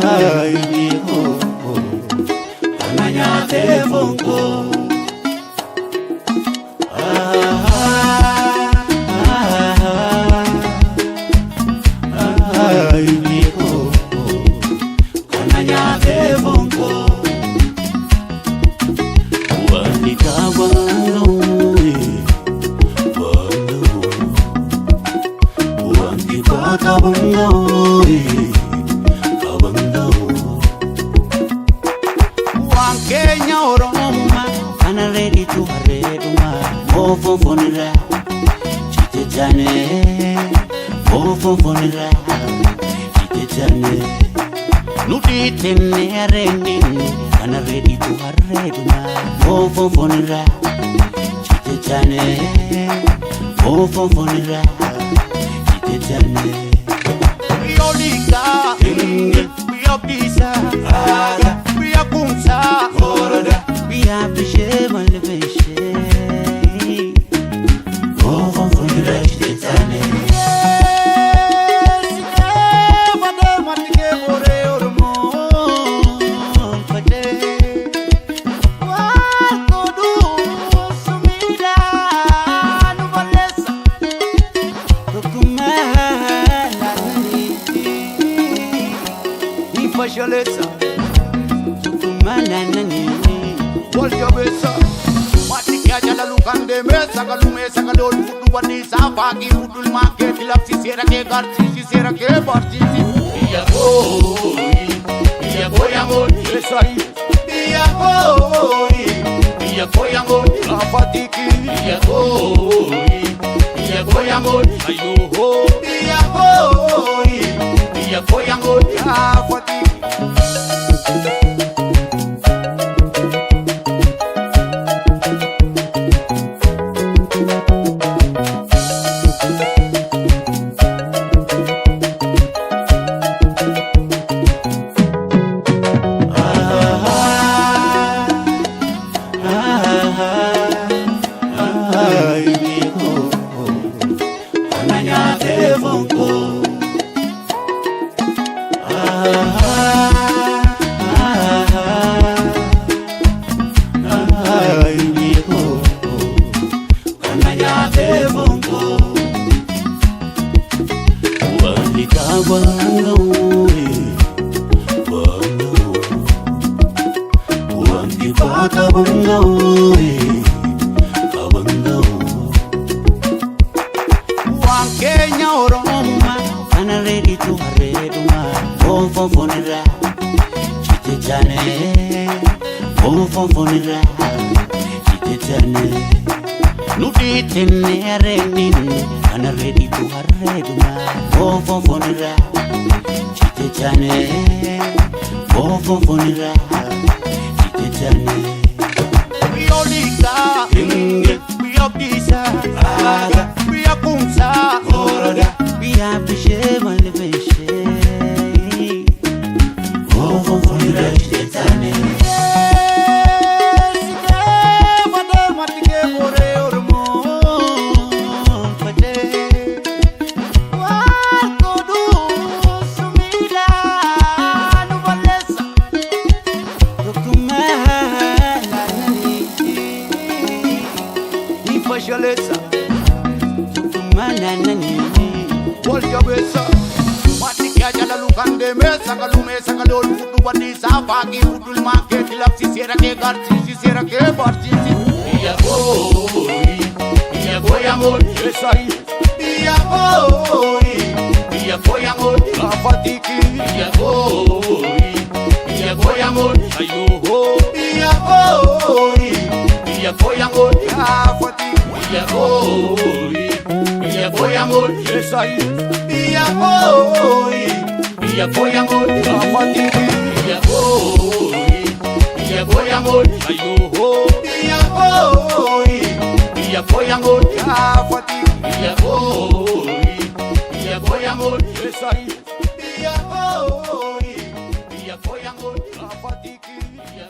Ay, viejo, ananya telefonku. Ay, viejo, ananya telefonku. Wanita bangawi, wanita bangawi. Kenya Oroma, and I'm ready to read more for Fonera, Chitane, more for Fonera, Chitane, Nutitene, and I'm ready to read more for Fonera, Chitane, more for Fonera, Chitane. We all need we are pizza. We have to share my elevation. Oh, from the rest of the time. Mesa calumesa calor futu banisa pagi futul market lap sisera ke garci sisera ke barci iya koi amor esai iya koi amor afatiki iya koi amor ayo iya koi amor afatiki. Kenya Oroma, and I'm ready to read more for Fonera, Chitane, more for Fonera, Chitane, Nutitene, and I'm ready to read more for Fonera, Chitane, more for Fonera, Chitane. We all need we are pizza. We have to share my elevation. Oh, for the rest of the time. Mesa calumesa calor futu banisa pagi futul market lap sisera ke garci sisera ke barci iya koi amor esai iya koi amor afatiki iya koi amor ayo iya koi amor afatiki iya koi amor esai iya koi amor afatiki iya koi amor ayo iya koi amor afatiki iya koi amor esai iya koi amor afatiki iya